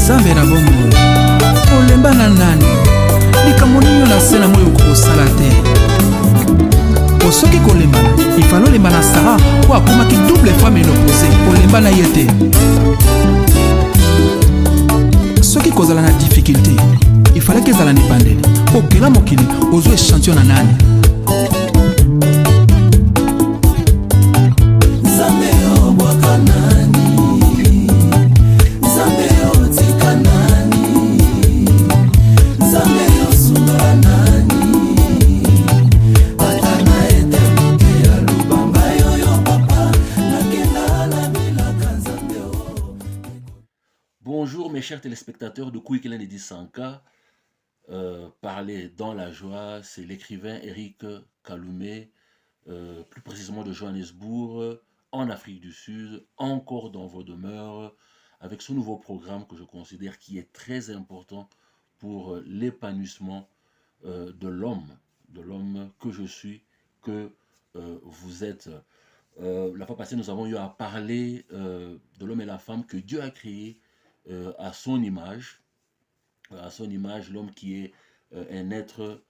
Nzambe na bomoi olemba na nani likambo nini na se na moi okosala te osoki kolembana ifalo olemba na Sara po akomaki double fois ménopausée olemba na ye te soki kozala na difficulté ifalaki ezala na ebandeli okela mokili ozwa échantillon na nani Bonjour mes chers téléspectateurs de Kwikilin et 100K. Parler dans la joie, c'est l'écrivain Eric Kaloumé, plus précisément de Johannesburg, en Afrique du Sud, encore dans vos demeures, avec ce nouveau programme que je considère qui est très important pour l'épanouissement de l'homme que je suis, que vous êtes. La fois passée, nous avons eu à parler de l'homme et la femme que Dieu a créés à son image, l'homme qui est un être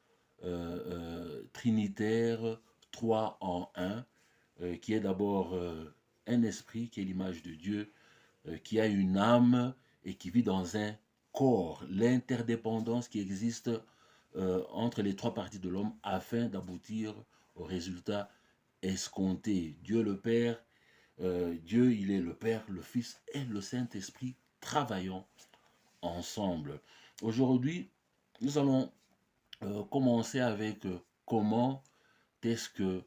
trinitaire, 3 en 1, qui est d'abord un esprit, qui est l'image de Dieu, qui a une âme et qui vit dans un corps. L'interdépendance qui existe entre les 3 parties de l'homme afin d'aboutir au résultat escompté. Dieu le Père, Dieu il est le Père, le Fils et le Saint-Esprit travaillons ensemble. Aujourd'hui, nous allons commencer avec comment est-ce que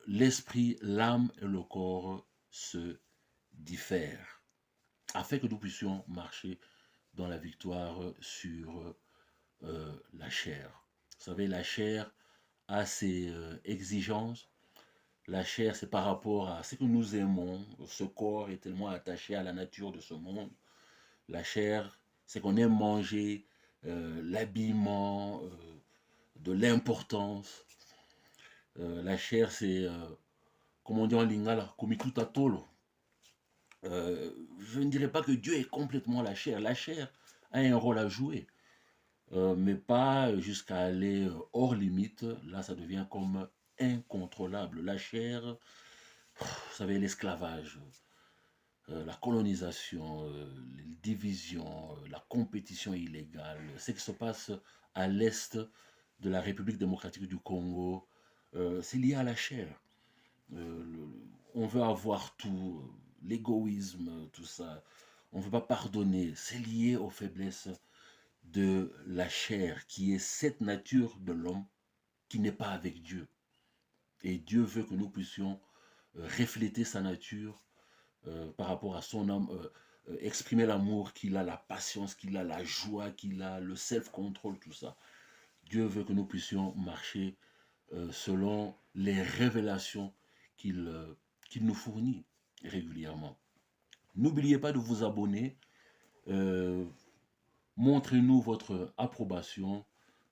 l'esprit, l'âme et le corps se diffèrent, afin que nous puissions marcher dans la victoire sur la chair. Vous savez, la chair a ses exigences. La chair, c'est par rapport à ce que nous aimons. Ce corps est tellement attaché à la nature de ce monde. La chair, c'est qu'on aime manger, l'habillement, de l'importance. La chair, c'est, comme on dit en lingala, komituta tolo. Je ne dirais pas que Dieu est complètement la chair. La chair a un rôle à jouer, mais pas jusqu'à aller hors limite. Là, ça devient comme incontrôlable. La chair, vous savez, l'esclavage, la colonisation, les divisions, la compétition illégale, ce qui se passe à l'est de la République démocratique du Congo, c'est lié à la chair. On veut avoir tout, l'égoïsme, tout ça. On ne veut pas pardonner. C'est lié aux faiblesses de la chair, qui est cette nature de l'homme qui n'est pas avec Dieu. Et Dieu veut que nous puissions refléter sa nature par rapport à son âme, exprimer l'amour qu'il a, la patience qu'il a, la joie qu'il a, le self-control, tout ça. Dieu veut que nous puissions marcher selon les révélations qu'il nous fournit régulièrement. N'oubliez pas de vous abonner. Montrez-nous votre approbation.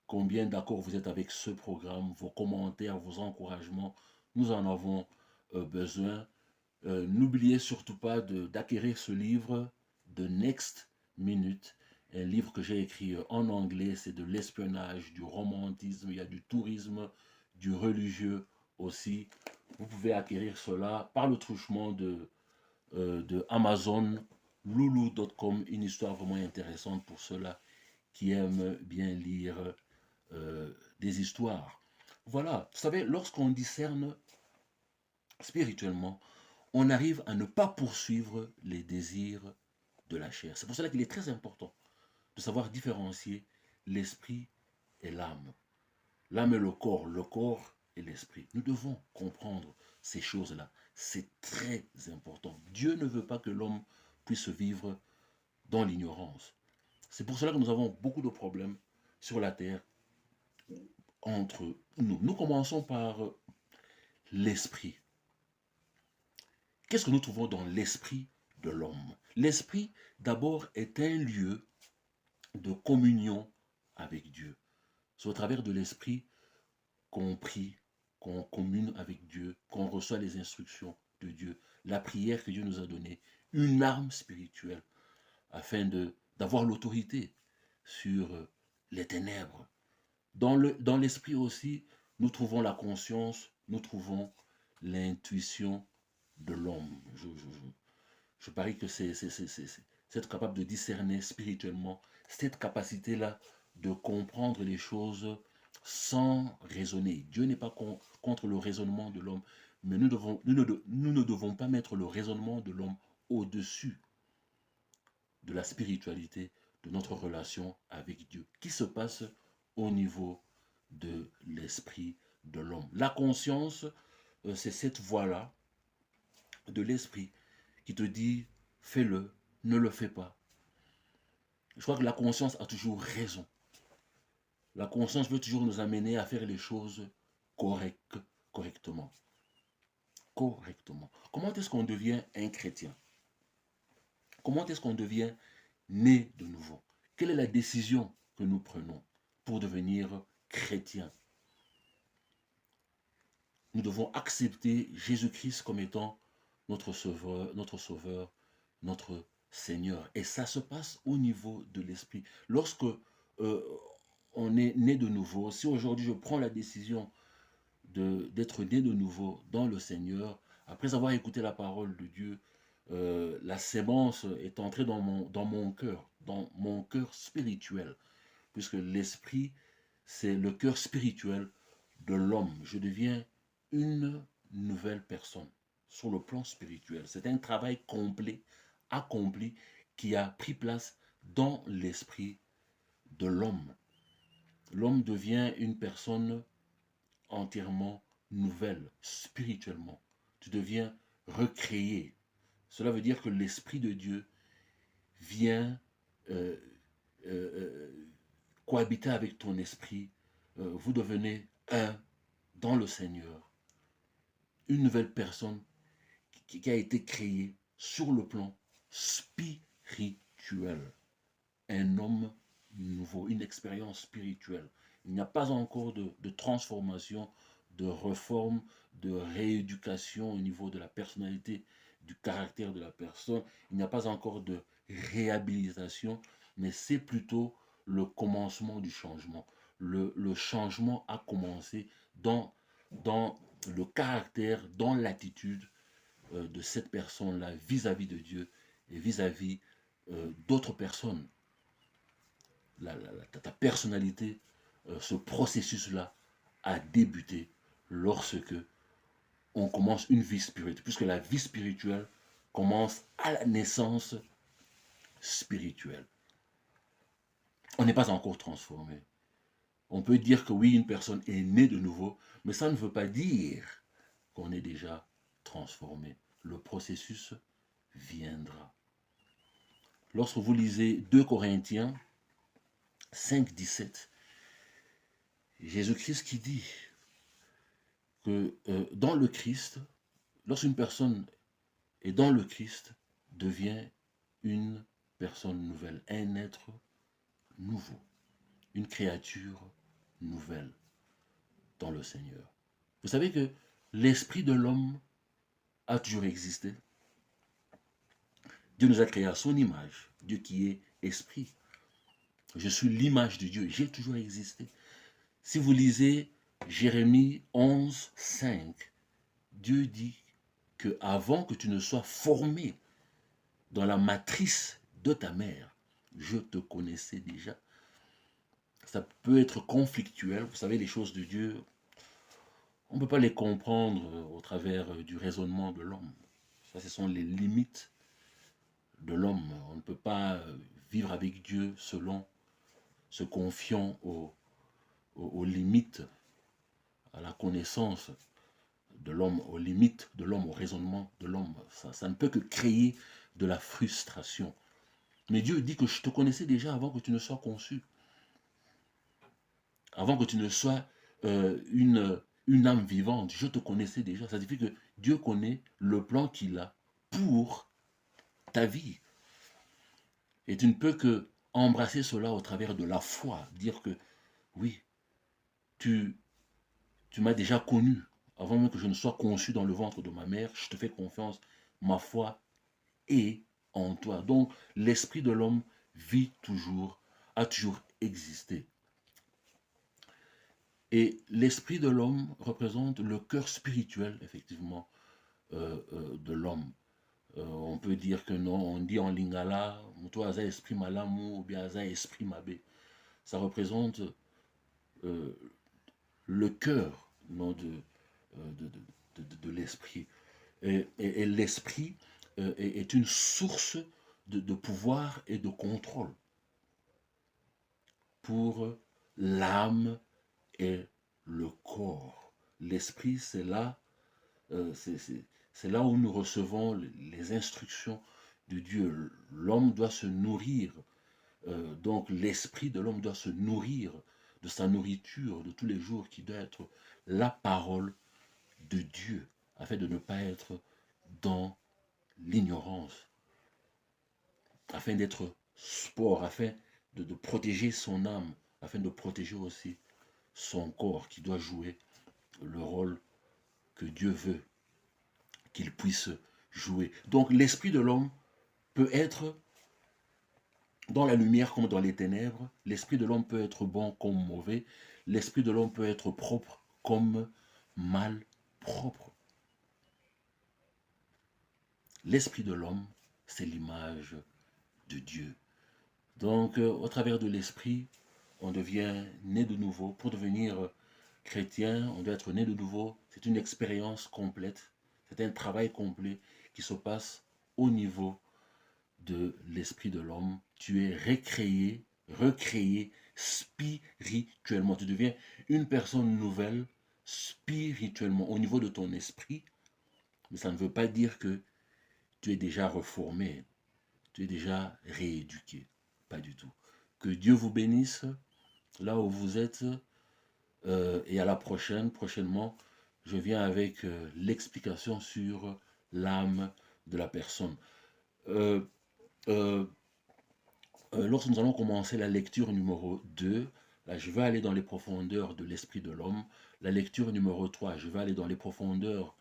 Combien d'accord vous êtes avec ce programme, vos commentaires, vos encouragements, nous en avons besoin. N'oubliez surtout pas d'acquérir ce livre, The Next Minute, un livre que j'ai écrit en anglais, c'est de l'espionnage, du romantisme, il y a du tourisme, du religieux aussi. Vous pouvez acquérir cela par le truchement de Amazon, loulou.com, une histoire vraiment intéressante pour ceux-là qui aiment bien lire des histoires. Voilà, vous savez, lorsqu'on discerne spirituellement, on arrive à ne pas poursuivre les désirs de la chair. C'est pour cela qu'il est très important de savoir différencier l'esprit et l'âme. L'âme et le corps et l'esprit. Nous devons comprendre ces choses-là. C'est très important. Dieu ne veut pas que l'homme puisse vivre dans l'ignorance. C'est pour cela que nous avons beaucoup de problèmes sur la terre entre nous. Nous commençons par l'esprit. Qu'est-ce que nous trouvons dans l'esprit de l'homme? L'esprit, d'abord, est un lieu de communion avec Dieu. C'est au travers de l'esprit qu'on prie, qu'on commune avec Dieu, qu'on reçoit les instructions de Dieu, la prière que Dieu nous a donnée, une arme spirituelle. afin d'avoir l'autorité sur les ténèbres. Dans l'esprit aussi, nous trouvons la conscience, nous trouvons l'intuition de l'homme. Je parie que c'est être capable de discerner spirituellement, cette capacité-là de comprendre les choses sans raisonner. Dieu n'est pas contre le raisonnement de l'homme, mais nous ne devons pas mettre le raisonnement de l'homme au-dessus de la spiritualité, de notre relation avec Dieu, qui se passe au niveau de l'esprit de l'homme. La conscience, c'est cette voie-là de l'esprit qui te dit fais-le, ne le fais pas. Je crois que la conscience a toujours raison. La conscience veut toujours nous amener à faire les choses correctement. Comment est-ce qu'on devient un chrétien? Comment est-ce qu'on devient né de nouveau? Quelle est la décision que nous prenons pour devenir chrétien? Nous devons accepter Jésus-Christ comme étant notre sauveur, notre Seigneur. Et ça se passe au niveau de l'esprit. Lorsque on est né de nouveau, si aujourd'hui je prends la décision d'être né de nouveau dans le Seigneur, après avoir écouté la parole de Dieu, la sémence est entrée dans mon cœur spirituel, puisque l'esprit, c'est le cœur spirituel de l'homme. Je deviens une nouvelle personne sur le plan spirituel. C'est un travail complet, accompli, qui a pris place dans l'esprit de l'homme. L'homme devient une personne entièrement nouvelle, spirituellement. Tu deviens recréé. Cela veut dire que l'Esprit de Dieu vient cohabiter avec ton esprit. Vous devenez un dans le Seigneur. Une nouvelle personne qui a été créée sur le plan spirituel. Un homme nouveau, une expérience spirituelle. Il n'y a pas encore de transformation, de réforme, de rééducation au niveau de la personnalité, du caractère de la personne. Il n'y a pas encore de réhabilitation, mais c'est plutôt le commencement du changement. Le changement a commencé dans le caractère, dans l'attitude de cette personne-là vis-à-vis de Dieu et vis-à-vis d'autres personnes. Ta personnalité, ce processus-là a débuté lorsque on commence une vie spirituelle, puisque la vie spirituelle commence à la naissance spirituelle. On n'est pas encore transformé. On peut dire que oui, une personne est née de nouveau, mais ça ne veut pas dire qu'on est déjà transformé. Le processus viendra. Lorsque vous lisez 2 Corinthiens 5, 17, Jésus-Christ qui dit que dans le Christ, lorsqu'une personne est dans le Christ, devient une personne nouvelle, un être nouveau, une créature nouvelle dans le Seigneur. Vous savez que l'esprit de l'homme a toujours existé. Dieu nous a créés à son image, Dieu qui est esprit. Je suis l'image de Dieu, j'ai toujours existé. Si vous lisez Jérémie 11, 5, Dieu dit que avant que tu ne sois formé dans la matrice de ta mère, je te connaissais déjà. Ça peut être conflictuel. Vous savez, les choses de Dieu, on ne peut pas les comprendre au travers du raisonnement de l'homme. Ça, ce sont les limites de l'homme. On ne peut pas vivre avec Dieu selon se confiant aux limites, à la connaissance de l'homme, aux limites de l'homme, au raisonnement de l'homme. Ça ne peut que créer de la frustration. Mais Dieu dit que je te connaissais déjà avant que tu ne sois conçu. Avant que tu ne sois une âme vivante, je te connaissais déjà. Ça signifie que Dieu connaît le plan qu'il a pour ta vie. Et tu ne peux que embrasser cela au travers de la foi. Dire que oui, tu m'as déjà connu. Avant même que je ne sois conçu dans le ventre de ma mère, je te fais confiance. Ma foi est en toi. Donc, l'esprit de l'homme vit toujours, a toujours existé. Et l'esprit de l'homme représente le cœur spirituel, effectivement, de l'homme. On peut dire que non, on dit en lingala, toi, ça esprit malamu, ou bien ça esprit mabé. Ça représente le cœur, non, de l'esprit. Et l'esprit est une source de pouvoir et de contrôle pour l'âme et le corps. L'esprit, c'est là, c'est là où nous recevons les instructions de Dieu. L'homme doit se nourrir, donc l'esprit de l'homme doit se nourrir de sa nourriture de tous les jours qui doit être la parole de Dieu, afin de ne pas être dans l'ignorance, afin d'être sport, afin de protéger son âme, afin de protéger aussi son corps qui doit jouer le rôle que Dieu veut qu'il puisse jouer. Donc l'esprit de l'homme peut être dans la lumière comme dans les ténèbres. L'esprit de l'homme peut être bon comme mauvais. L'esprit de l'homme peut être propre comme mal propre. L'esprit de l'homme, c'est l'image de Dieu. Donc, au travers de l'esprit, on devient né de nouveau. Pour devenir chrétien, on doit être né de nouveau. C'est une expérience complète. C'est un travail complet qui se passe au niveau de l'esprit de l'homme. Tu es recréé spirituellement. Tu deviens une personne nouvelle spirituellement au niveau de ton esprit. Mais ça ne veut pas dire que tu es déjà reformé, tu es déjà rééduqué. Pas du tout. Que Dieu vous bénisse là où vous êtes. Et à la prochainement, je viens avec l'explication sur l'âme de la personne. Lorsque nous allons commencer la lecture numéro 2, là, je vais aller dans les profondeurs de l'esprit de l'homme. La lecture numéro 3, je vais aller dans les profondeurs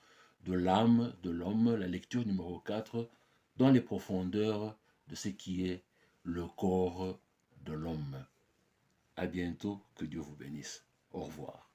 de l'âme de l'homme. La lecture numéro 4, dans les profondeurs de ce qui est le corps de l'homme. À bientôt, que Dieu vous bénisse. Au revoir.